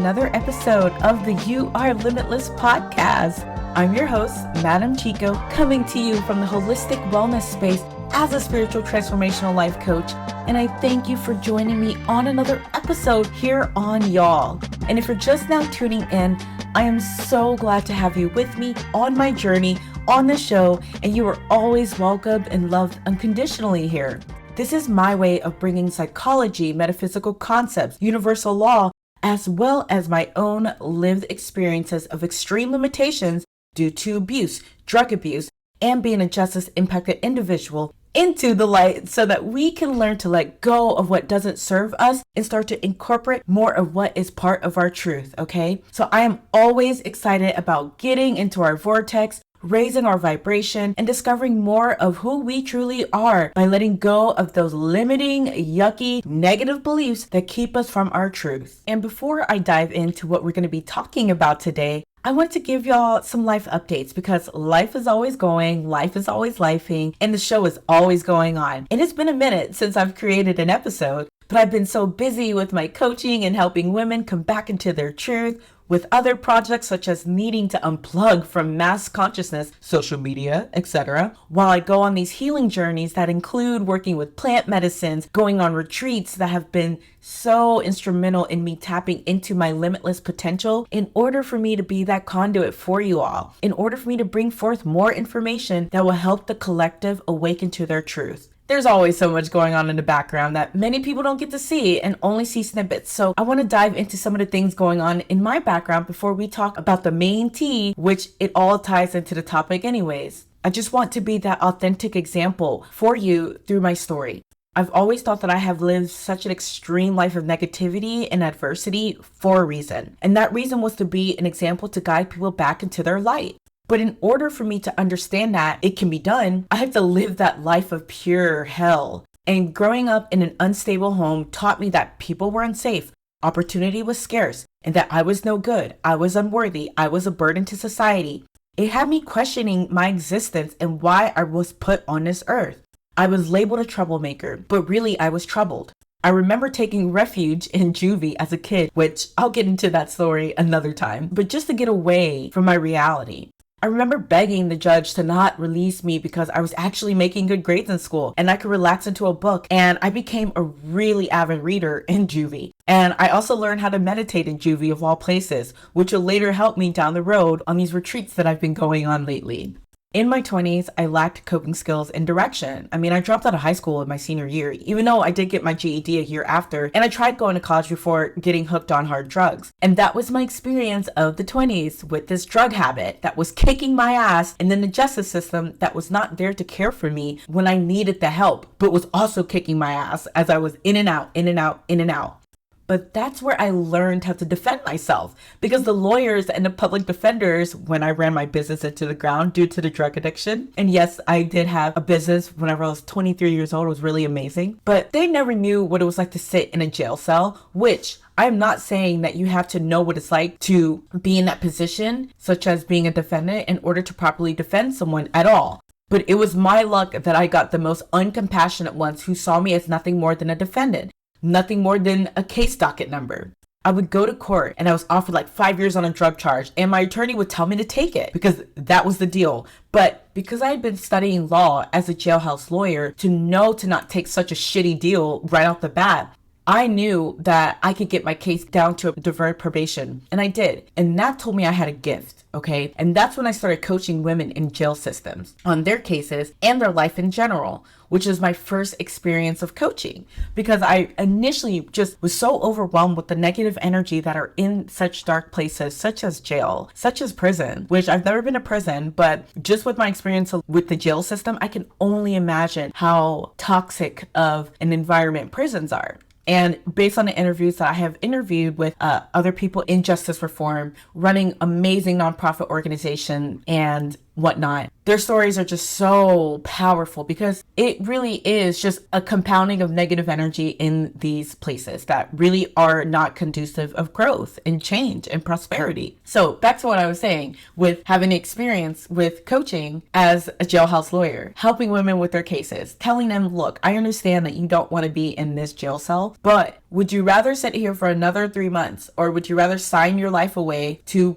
another episode of the You Are Limitless podcast. I'm your host, Madam Chiko, coming to you from the holistic wellness space as a spiritual transformational life coach. And I thank you for joining me on another episode here on YALL. And if you're just now tuning in, I am so glad to have you with me on my journey on the show, and you are always welcomed and loved unconditionally here. This is my way of bringing psychology, metaphysical concepts, universal law, as well as my own lived experiences of extreme limitations due to abuse, drug abuse, and being a justice impacted individual into the light so that we can learn to let go of what doesn't serve us and start to incorporate more of what is part of our truth, okay? So I am always excited about getting into our vortex, raising our vibration, and discovering more of who we truly are by letting go of those limiting, yucky, negative beliefs that keep us from our truth. And before I dive into what we're going to be talking about today, I want to give y'all some life updates because life is always going, life is always lifing, and the show is always going on. And it's been a minute since I've created an episode, but I've been so busy with my coaching and helping women come back into their truth, with other projects such as needing to unplug from mass consciousness, social media, etc., while I go on these healing journeys that include working with plant medicines, going on retreats that have been so instrumental in me tapping into my limitless potential in order for me to be that conduit for you all, in order for me to bring forth more information that will help the collective awaken to their truth. There's always so much going on in the background that many people don't get to see and only see snippets. So I want to dive into some of the things going on in my background before we talk about the main tea, which it all ties into the topic anyways. I just want to be that authentic example for you through my story. I've always thought that I have lived such an extreme life of negativity and adversity for a reason. And that reason was to be an example to guide people back into their light. But in order for me to understand that it can be done, I had to live that life of pure hell. And growing up in an unstable home taught me that people were unsafe, opportunity was scarce, and that I was no good, I was unworthy, I was a burden to society. It had me questioning my existence and why I was put on this earth. I was labeled a troublemaker, but really I was troubled. I remember taking refuge in juvie as a kid, which I'll get into that story another time, but just to get away from my reality. I remember begging the judge to not release me because I was actually making good grades in school and I could relax into a book, and I became a really avid reader in juvie. And I also learned how to meditate in juvie of all places, which will later help me down the road on these retreats that I've been going on lately. In my 20s, I lacked coping skills and direction. I dropped out of high school in my senior year, even though I did get my GED a year after, and I tried going to college before getting hooked on hard drugs. And that was my experience of the 20s with this drug habit that was kicking my ass, and then the justice system that was not there to care for me when I needed the help, but was also kicking my ass as I was in and out, in and out, in and out. But that's where I learned how to defend myself, because the lawyers and the public defenders, when I ran my business into the ground due to the drug addiction, and yes, I did have a business whenever I was 23 years old, it was really amazing, but they never knew what it was like to sit in a jail cell, which I'm not saying that you have to know what it's like to be in that position, such as being a defendant, in order to properly defend someone at all. But it was my luck that I got the most uncompassionate ones who saw me as nothing more than a defendant. Nothing more than a case docket number. I would go to court and I was offered like 5 years on a drug charge, and my attorney would tell me to take it because that was the deal. But because I had been studying law as a jailhouse lawyer to know to not take such a shitty deal right off the bat, I knew that I could get my case down to a deferred probation, and I did. And that told me I had a gift, okay? And that's when I started coaching women in jail systems on their cases and their life in general, which is my first experience of coaching, because I initially just was so overwhelmed with the negative energy that are in such dark places, such as jail, such as prison, which I've never been to prison, but just with my experience with the jail system, I can only imagine how toxic of an environment prisons are. And based on the interviews that I have interviewed with other people in justice reform, running amazing nonprofit organization, and whatnot. Their stories are just so powerful because it really is just a compounding of negative energy in these places that really are not conducive of growth and change and prosperity. So back to what I was saying with having experience with coaching as a jailhouse lawyer, helping women with their cases, telling them, look, I understand that you don't want to be in this jail cell, but would you rather sit here for another 3 months, or would you rather sign your life away to,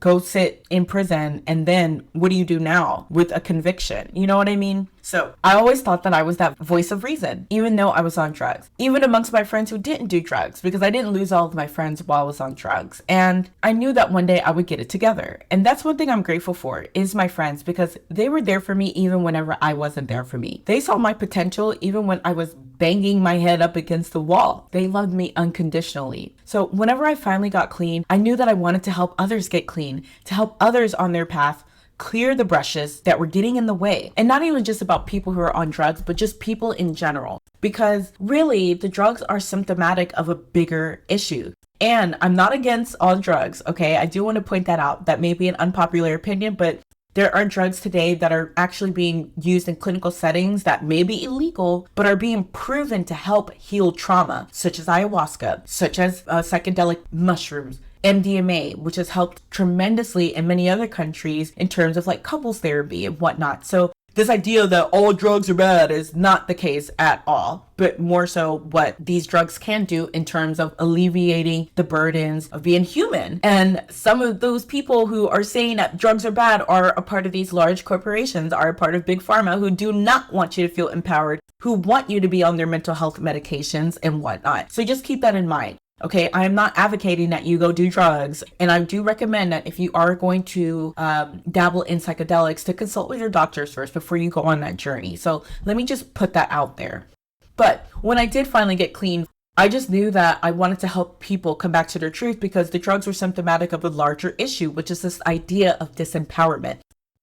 go sit in prison? And then what do you do now with a conviction? You know what I mean? So I always thought that I was that voice of reason, even though I was on drugs, even amongst my friends who didn't do drugs, because I didn't lose all of my friends while I was on drugs. And I knew that one day I would get it together. And that's one thing I'm grateful for is my friends, because they were there for me even whenever I wasn't there for me. They saw my potential even when I was banging my head up against the wall. They loved me unconditionally. So whenever I finally got clean, I knew that I wanted to help others get clean, to help others on their path clear the brushes that were getting in the way. And not even just about people who are on drugs, but just people in general. Because really, the drugs are symptomatic of a bigger issue. And I'm not against all drugs, okay? I do want to point that out. That may be an unpopular opinion, but there are drugs today that are actually being used in clinical settings that may be illegal, but are being proven to help heal trauma, such as ayahuasca, such as psychedelic mushrooms, MDMA, which has helped tremendously in many other countries in terms of like couples therapy and whatnot. So this idea that all drugs are bad is not the case at all, but more so what these drugs can do in terms of alleviating the burdens of being human. And some of those people who are saying that drugs are bad are a part of these large corporations, are a part of big pharma, who do not want you to feel empowered, who want you to be on their mental health medications and whatnot. So just keep that in mind. Okay, I am not advocating that you go do drugs, and I do recommend that if you are going to dabble in psychedelics, to consult with your doctors first before you go on that journey. So let me just put that out there. But when I did finally get clean, I just knew that I wanted to help people come back to their truth, because the drugs were symptomatic of a larger issue, which is this idea of disempowerment.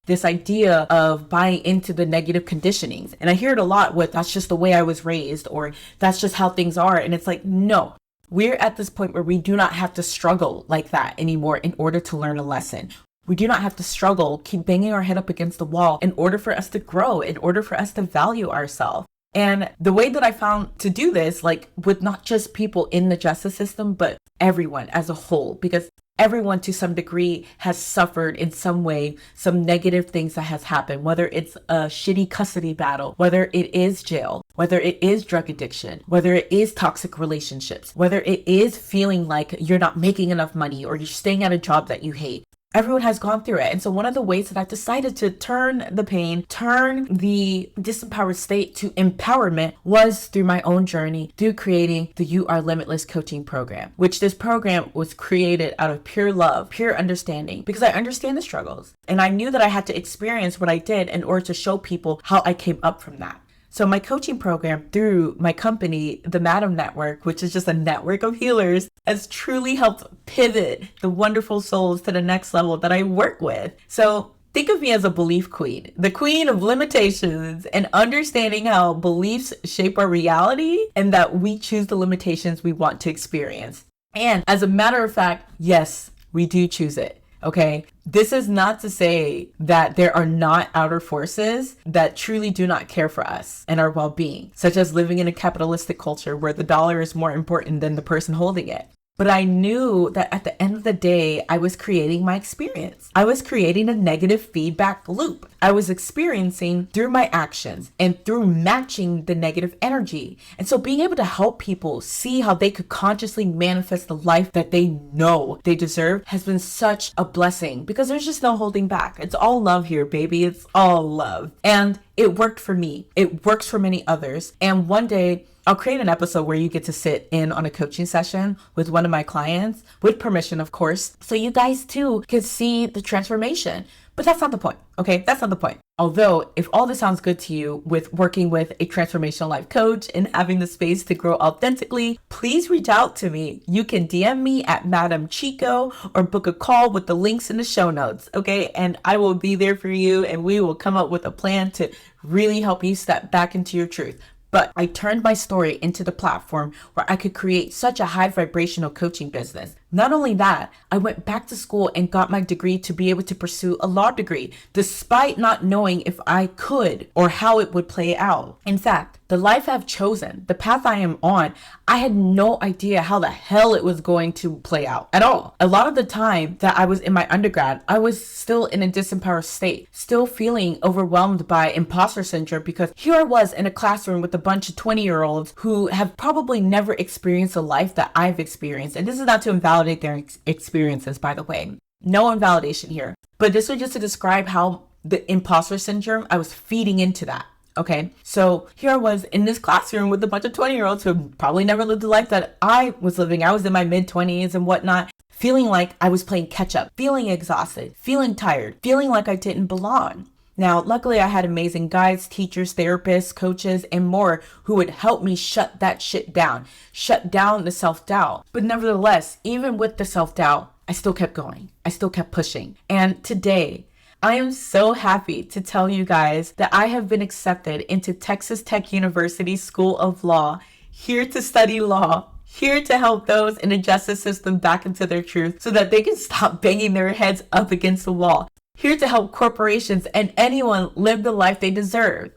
This idea of buying into the negative conditionings. And I hear it a lot with, that's just the way I was raised, or that's just how things are. And it's like, no. We're at this point where we do not have to struggle like that anymore in order to learn a lesson. We do not have to struggle, keep banging our head up against the wall in order for us to grow, in order for us to value ourselves. And the way that I found to do this, like with not just people in the justice system, but everyone as a whole, because everyone to some degree has suffered in some way, some negative things that has happened, whether it's a shitty custody battle, whether it is jail, whether it is drug addiction, whether it is toxic relationships, whether it is feeling like you're not making enough money or you're staying at a job that you hate. Everyone has gone through it. And so one of the ways that I've decided to turn the pain, turn the disempowered state to empowerment, was through my own journey, through creating the You Are Limitless coaching program, which this program was created out of pure love, pure understanding, because I understand the struggles. And I knew that I had to experience what I did in order to show people how I came up from that. So my coaching program through my company, the Madam Network, which is just a network of healers, has truly helped pivot the wonderful souls to the next level that I work with. So think of me as a belief queen, the queen of limitations, and understanding how beliefs shape our reality and that we choose the limitations we want to experience. And as a matter of fact, yes, we do choose it. Okay, this is not to say that there are not outer forces that truly do not care for us and our well-being, such as living in a capitalistic culture where the dollar is more important than the person holding it. But I knew that at the end of the day, I was creating my experience. I was creating a negative feedback loop. I was experiencing through my actions and through matching the negative energy. And so being able to help people see how they could consciously manifest the life that they know they deserve has been such a blessing, because there's just no holding back. It's all love here, baby. It's all love. And it worked for me. It works for many others. And one day, I'll create an episode where you get to sit in on a coaching session with one of my clients, with permission, of course, so you guys too can see the transformation. But that's not the point, okay? That's not the point. Although, if all this sounds good to you with working with a transformational life coach and having the space to grow authentically, please reach out to me. You can DM me at Madam Chiko or book a call with the links in the show notes, okay? And I will be there for you, and we will come up with a plan to really help you step back into your truth. But I turned my story into the platform where I could create such a high vibrational coaching business Not only that, I went back to school and got my degree to be able to pursue a law degree, despite not knowing if I could or how it would play out. In fact, the life I've chosen, the path I am on, I had no idea how the hell it was going to play out at all. A lot of the time that I was in my undergrad, I was still in a disempowered state, still feeling overwhelmed by imposter syndrome, because here I was in a classroom with a bunch of 20-year-olds who have probably never experienced a life that I've experienced. And this is not to invalidate their experiences, by the way. No invalidation here. But this was just to describe how the imposter syndrome, I was feeding into that. Okay, so here I was in this classroom with a bunch of 20-year-olds who probably never lived the life that I was living. I was in my mid-20s and whatnot, feeling like I was playing catch up, feeling exhausted, feeling tired, feeling like I didn't belong. Now, luckily, I had amazing guides, teachers, therapists, coaches, and more who would help me shut that shit down, shut down the self-doubt. But nevertheless, even with the self-doubt, I still kept going. I still kept pushing. And today, I am so happy to tell you guys that I have been accepted into Texas Tech University School of Law, here to study law, here to help those in the justice system back into their truth so that they can stop banging their heads up against the wall, here to help corporations and anyone live the life they deserve.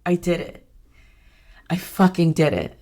I did it. I fucking did it.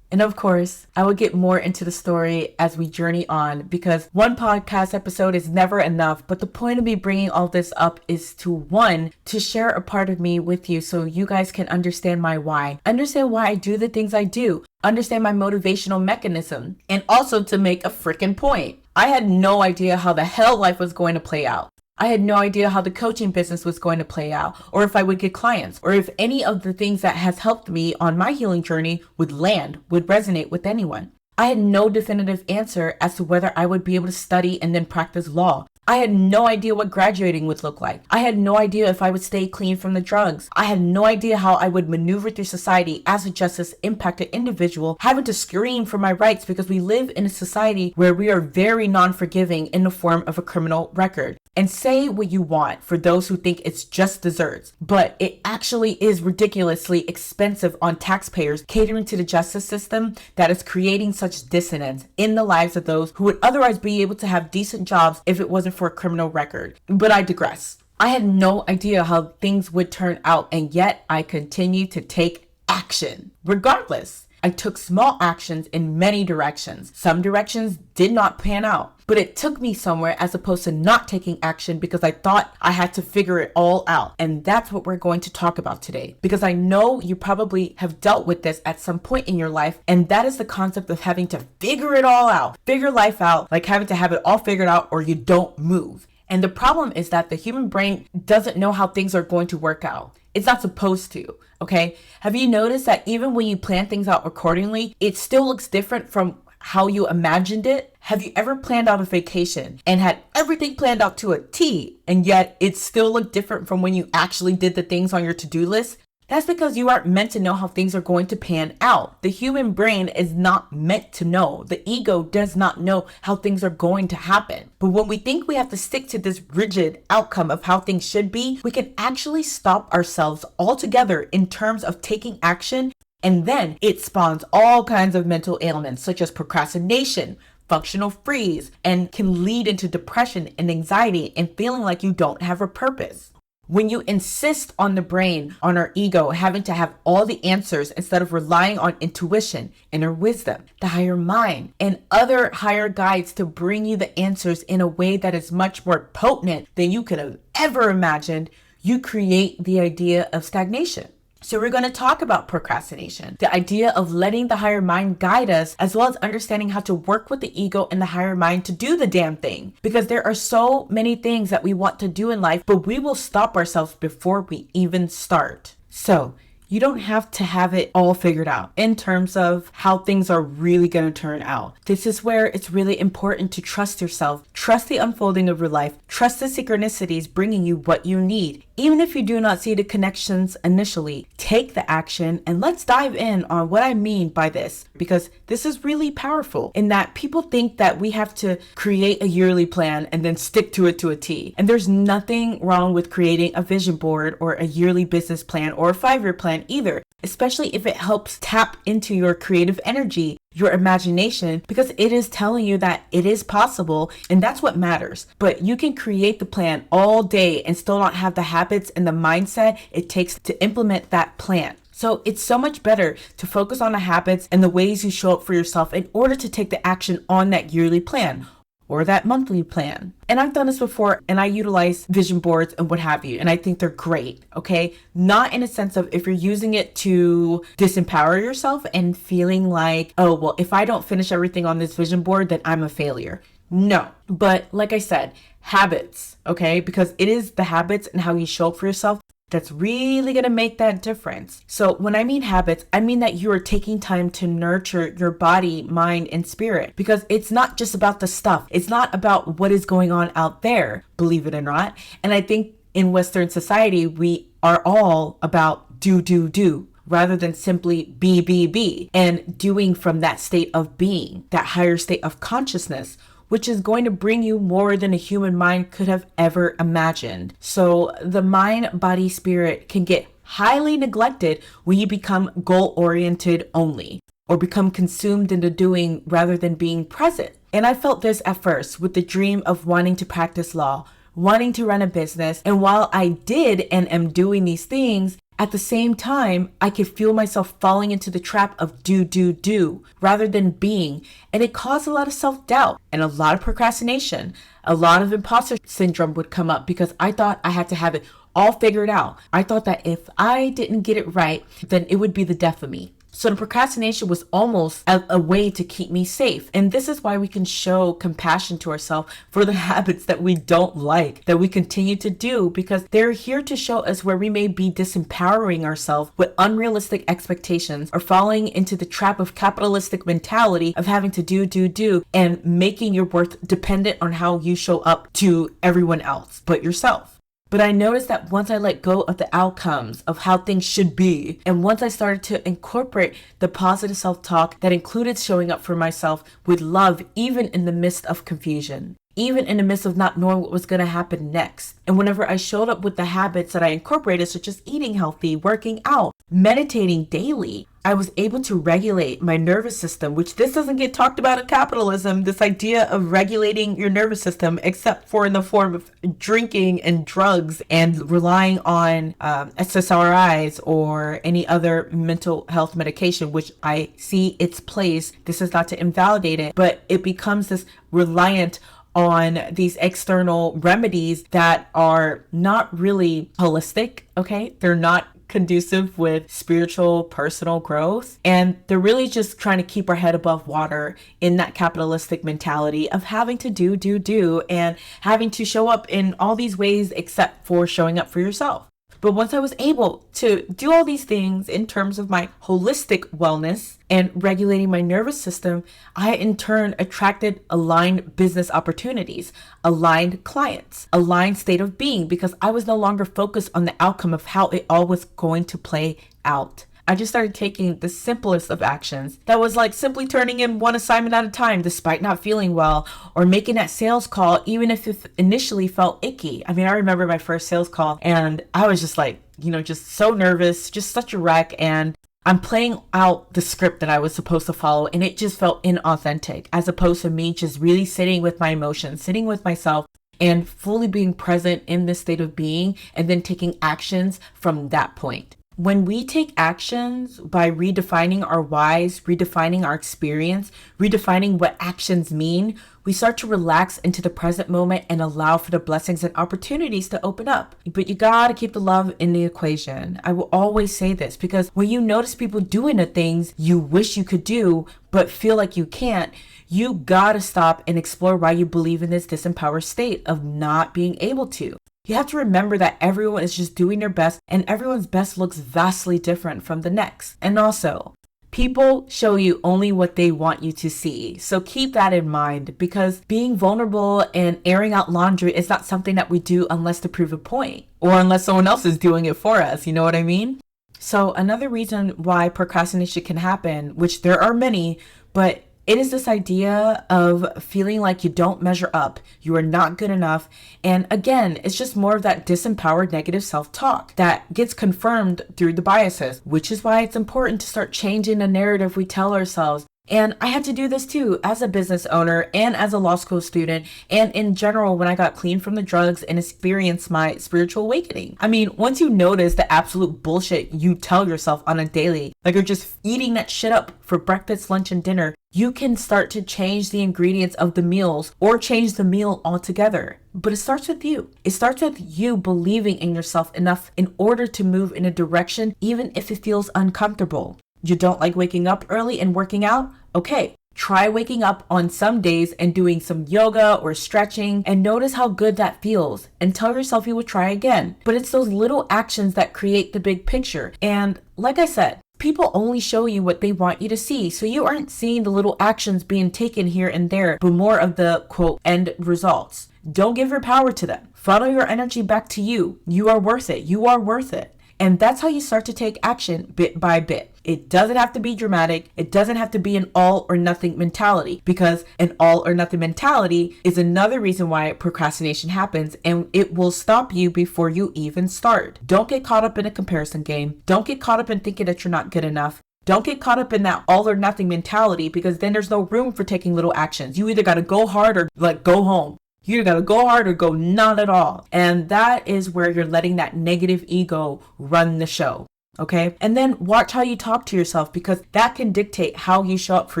And of course, I will get more into the story as we journey on, because one podcast episode is never enough. But the point of me bringing all this up is to, one, to share a part of me with you so you guys can understand my why, understand why I do the things I do, understand my motivational mechanism, and also to make a freaking point. I had no idea how the hell life was going to play out. I had no idea how the coaching business was going to play out, or if I would get clients, or if any of the things that has helped me on my healing journey would land, would resonate with anyone. I had no definitive answer as to whether I would be able to study and then practice law. I had no idea what graduating would look like. I had no idea if I would stay clean from the drugs. I had no idea how I would maneuver through society as a justice impacted individual, having to scream for my rights because we live in a society where we are very non-forgiving in the form of a criminal record. And say what you want for those who think it's just desserts, but it actually is ridiculously expensive on taxpayers catering to the justice system that is creating such dissonance in the lives of those who would otherwise be able to have decent jobs if it wasn't for a criminal record. But I digress. I had no idea how things would turn out, and yet I continue to take action. Regardless, I took small actions in many directions. Some directions did not pan out, but it took me somewhere as opposed to not taking action because I thought I had to figure it all out. And that's what we're going to talk about today, because I know you probably have dealt with this at some point in your life. And that is the concept of having to figure it all out, figure life out, like having to have it all figured out or you don't move. And the problem is that the human brain doesn't know how things are going to work out. It's not supposed to, okay? Have you noticed that even when you plan things out accordingly, it still looks different from how you imagined it? Have you ever planned out a vacation and had everything planned out to a T, and yet it still looked different from when you actually did the things on your to-do list? That's because you aren't meant to know how things are going to pan out. The human brain is not meant to know. The ego does not know how things are going to happen. But when we think we have to stick to this rigid outcome of how things should be, we can actually stop ourselves altogether in terms of taking action. And then it spawns all kinds of mental ailments such as procrastination, functional freeze, and can lead into depression and anxiety and feeling like you don't have a purpose. When you insist on the brain, on our ego, having to have all the answers instead of relying on intuition, inner wisdom, the higher mind, and other higher guides to bring you the answers in a way that is much more potent than you could have ever imagined, you create the idea of stagnation. So we're going to talk about procrastination, the idea of letting the higher mind guide us, as well as understanding how to work with the ego and the higher mind to do the damn thing. Because there are so many things that we want to do in life, but we will stop ourselves before we even start. So you don't have to have it all figured out in terms of how things are really going to turn out. This is where it's really important to trust yourself, trust the unfolding of your life, trust the synchronicities bringing you what you need Even if you do not see the connections initially, take the action, and let's dive in on what I mean by this, because this is really powerful in that people think that we have to create a yearly plan and then stick to it to a T. And there's nothing wrong with creating a vision board or a yearly business plan or a 5-year plan either, especially if it helps tap into your creative energy, your imagination, because it is telling you that it is possible, and that's what matters. But you can create the plan all day and still not have the habits and the mindset it takes to implement that plan. So it's so much better to focus on the habits and the ways you show up for yourself in order to take the action on that yearly plan or that monthly plan. And I've done this before, and I utilize vision boards and what have you, and I think they're great, okay? Not in a sense of if you're using it to disempower yourself and feeling like, oh, well, if I don't finish everything on this vision board, then I'm a failure. No, but like I said, habits, okay? Because it is the habits and how you show up for yourself that's really going to make that difference. So when I mean habits, I mean that you are taking time to nurture your body, mind, and spirit, because it's not just about the stuff. It's not about what is going on out there, believe it or not. And I think in Western society, we are all about do, rather than simply be, and doing from that state of being, that higher state of consciousness, which is going to bring you more than a human mind could have ever imagined. So the mind, body, spirit can get highly neglected when you become goal-oriented only, or become consumed into doing rather than being present. And I felt this at first with the dream of wanting to practice law, wanting to run a business. And while I did and am doing these things, at the same time, I could feel myself falling into the trap of do, rather than being. And it caused a lot of self-doubt and a lot of procrastination. A lot of imposter syndrome would come up because I thought I had to have it all figured out. I thought that if I didn't get it right, then it would be the death of me. So the procrastination was almost a way to keep me safe. And this is why we can show compassion to ourselves for the habits that we don't like, that we continue to do, because they're here to show us where we may be disempowering ourselves with unrealistic expectations or falling into the trap of capitalistic mentality of having to do, and making your worth dependent on how you show up to everyone else but yourself. But I noticed that once I let go of the outcomes of how things should be, and once I started to incorporate the positive self-talk that included showing up for myself with love, even in the midst of confusion, even in the midst of not knowing what was going to happen next. And whenever I showed up with the habits that I incorporated, such as eating healthy, working out, meditating daily, I was able to regulate my nervous system, which this doesn't get talked about in capitalism, this idea of regulating your nervous system, except for in the form of drinking and drugs and relying on SSRIs or any other mental health medication, which I see its place. This is not to invalidate it, but it becomes this reliant on these external remedies that are not really holistic, okay? They're not conducive with spiritual, personal growth. And they're really just trying to keep our head above water in that capitalistic mentality of having to do, and having to show up in all these ways except for showing up for yourself. But once I was able to do all these things in terms of my holistic wellness and regulating my nervous system, I in turn attracted aligned business opportunities, aligned clients, aligned state of being, because I was no longer focused on the outcome of how it all was going to play out. I just started taking the simplest of actions. That was like simply turning in one assignment at a time despite not feeling well, or making that sales call even if it initially felt icky. I mean, I remember my first sales call and I was just like, just so nervous, just such a wreck. And I'm playing out the script that I was supposed to follow, and it just felt inauthentic, as opposed to me just really sitting with my emotions, sitting with myself, and fully being present in this state of being, and then taking actions from that point. When we take actions by redefining our whys, redefining our experience, redefining what actions mean, we start to relax into the present moment and allow for the blessings and opportunities to open up. But you gotta keep the love in the equation. I will always say this, because when you notice people doing the things you wish you could do, but feel like you can't, you gotta stop and explore why you believe in this disempowered state of not being able to. You have to remember that everyone is just doing their best, and everyone's best looks vastly different from the next. And also, People show you only what they want you to see. So keep that in mind, because being vulnerable and airing out laundry is not something that we do unless to prove a point or unless someone else is doing it for us. You know what I mean? So another reason why procrastination can happen, which there are many, but it is this idea of feeling like you don't measure up, you are not good enough. And again, it's just more of that disempowered negative self-talk that gets confirmed through the biases, which is why it's important to start changing the narrative we tell ourselves. And I had to do this too as a business owner and as a law school student, and in general when I got clean from the drugs and experienced my spiritual awakening. I mean, once you notice the absolute bullshit you tell yourself on a daily, like you're just eating that shit up for breakfast, lunch, and dinner, you can start to change the ingredients of the meals or change the meal altogether. But it starts with you. It starts with you believing in yourself enough in order to move in a direction, even if it feels uncomfortable. You don't like waking up early and working out? Okay, try waking up on some days and doing some yoga or stretching and notice how good that feels, and tell yourself you will try again. But it's those little actions that create the big picture. And like I said, people only show you what they want you to see. So you aren't seeing the little actions being taken here and there, but more of the quote end results. Don't give your power to them. Funnel your energy back to you. You are worth it. You are worth it. And that's how you start to take action bit by bit. It doesn't have to be dramatic. It doesn't have to be an all or nothing mentality, because an all or nothing mentality is another reason why procrastination happens, and it will stop you before you even start. Don't get caught up in a comparison game. Don't get caught up in thinking that you're not good enough. Don't get caught up in that all or nothing mentality, because then there's no room for taking little actions. You either got to go hard or go home. You either got to go hard or go not at all. And that is where you're letting that negative ego run the show. Okay. And then watch how you talk to yourself, because that can dictate how you show up for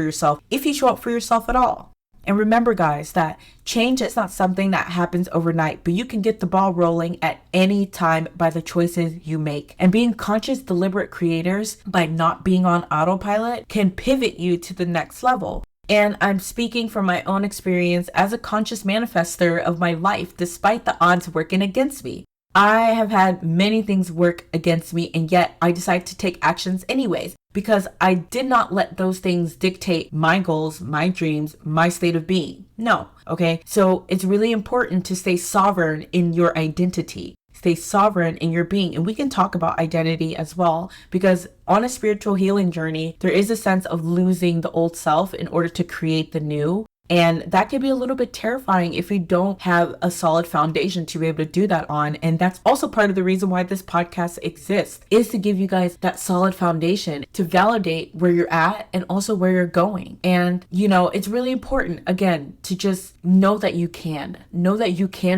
yourself, if you show up for yourself at all. And remember, guys, that change is not something that happens overnight, but you can get the ball rolling at any time by the choices you make. And being conscious, deliberate creators by not being on autopilot can pivot you to the next level. And I'm speaking from my own experience as a conscious manifester of my life, despite the odds working against me. I have had many things work against me, and yet I decided to take actions anyways, because I did not let those things dictate my goals, my dreams, my state of being. No. Okay. So it's really important to stay sovereign in your identity. Stay sovereign in your being. And we can talk about identity as well, because on a spiritual healing journey, there is a sense of losing the old self in order to create the new. And that can be a little bit terrifying if you don't have a solid foundation to be able to do that on. And that's also part of the reason why this podcast exists, is to give you guys that solid foundation to validate where you're at and also where you're going. And, it's really important, again, to just know that you can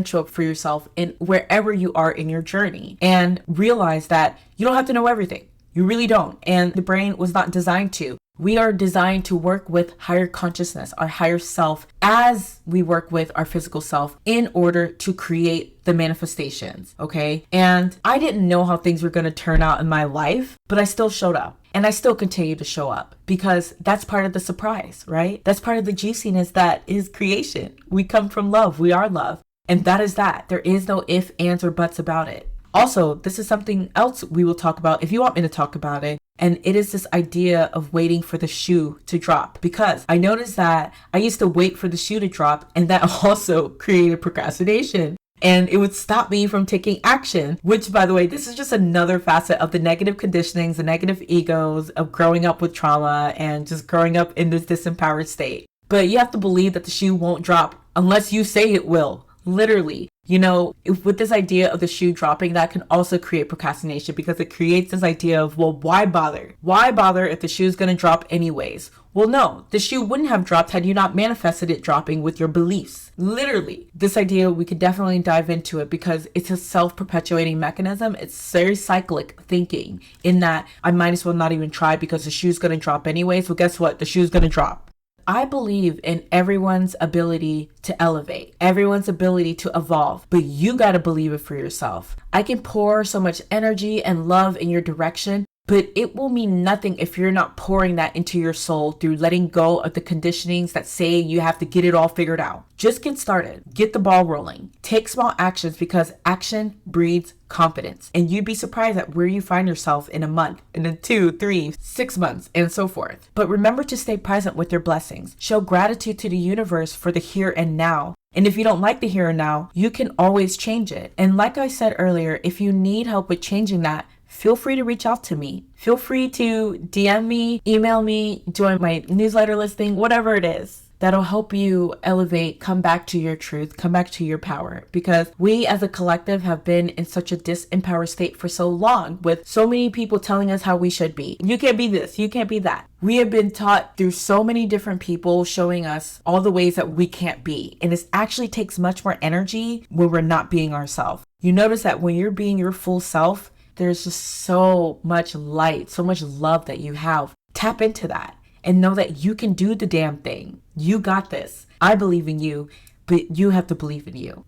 show up for yourself in wherever you are in your journey, and realize that you don't have to know everything. You really don't. And the brain was not designed to. We are designed to work with higher consciousness, our higher self, as we work with our physical self in order to create the manifestations, okay? And I didn't know how things were going to turn out in my life, but I still showed up. And I still continue to show up, because that's part of the surprise, right? That's part of the juiciness that is creation. We come from love. We are love. And that is that. There is no ifs, ands, or buts about it. Also, this is something else we will talk about if you want me to talk about it. And it is this idea of waiting for the shoe to drop, because I noticed that I used to wait for the shoe to drop, and that also created procrastination. And it would stop me from taking action, which, by the way, this is just another facet of the negative conditionings, the negative egos of growing up with trauma and just growing up in this disempowered state. But you have to believe that the shoe won't drop unless you say it will. Literally, with this idea of the shoe dropping, that can also create procrastination, because it creates this idea of, well, why bother? Why bother if the shoe is going to drop anyways? Well, no, the shoe wouldn't have dropped had you not manifested it dropping with your beliefs. Literally, this idea, we could definitely dive into it, because it's a self-perpetuating mechanism. It's very cyclic thinking, in that I might as well not even try because the shoe's going to drop anyways. Well, guess what? The shoe's going to drop. I believe in everyone's ability to elevate, everyone's ability to evolve, but you got to believe it for yourself. I can pour so much energy and love in your direction, But it will mean nothing if you're not pouring that into your soul through letting go of the conditionings that say you have to get it all figured out. Just get started. Get the ball rolling. Take small actions because action breeds confidence. And you'd be surprised at where you find yourself in a month, in 2, 3, 6 months, and so forth. But remember to stay present with your blessings. Show gratitude to the universe for the here and now. And if you don't like the here and now, you can always change it. And like I said earlier, if you need help with changing that, feel free to reach out to me. Feel free to DM me, email me, join my newsletter listing, whatever it is. That'll help you elevate, come back to your truth, come back to your power. Because we as a collective have been in such a disempowered state for so long, with so many people telling us how we should be. You can't be this, you can't be that. We have been taught through so many different people showing us all the ways that we can't be. And it actually takes much more energy when we're not being ourselves. You notice that when you're being your full self, there's just so much light, so much love that you have. Tap into that and know that you can do the damn thing. You got this. I believe in you, but you have to believe in you.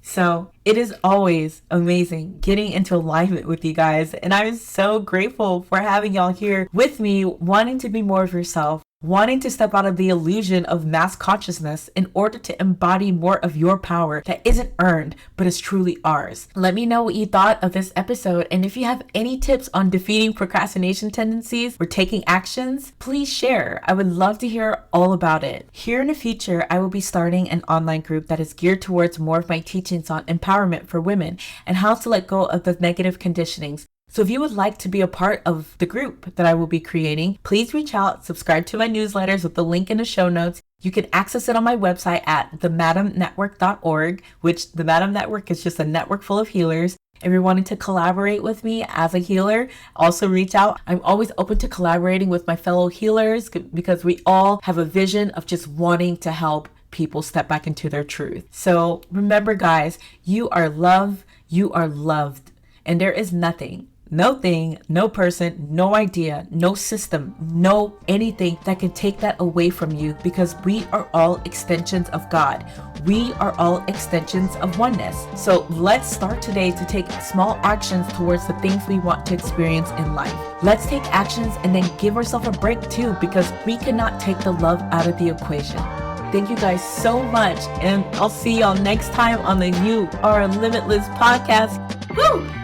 So it is always amazing getting into alignment with you guys. And I'm so grateful for having y'all here with me, wanting to be more of yourself, wanting to step out of the illusion of mass consciousness in order to embody more of your power that isn't earned, but is truly ours. Let me know what you thought of this episode. And if you have any tips on defeating procrastination tendencies or taking actions, please share. I would love to hear all about it. Here in the future, I will be starting an online group that is geared towards more of my teachings on empowerment for women and how to let go of the negative conditionings. So if you would like to be a part of the group that I will be creating, please reach out, subscribe to my newsletters with the link in the show notes. You can access it on my website at themadamnetwork.org, which the Madam Network is just a network full of healers. If you're wanting to collaborate with me as a healer, also reach out. I'm always open to collaborating with my fellow healers because we all have a vision of just wanting to help people step back into their truth. So remember, guys, you are loved, you are loved, and there is nothing, no thing, no person, no idea, no system, no anything that can take that away from you, because we are all extensions of God. We are all extensions of oneness. So let's start today to take small actions towards the things we want to experience in life. Let's take actions and then give ourselves a break too, because we cannot take the love out of the equation. Thank you guys so much, and I'll see y'all next time on the You Are Limitless podcast. Woo!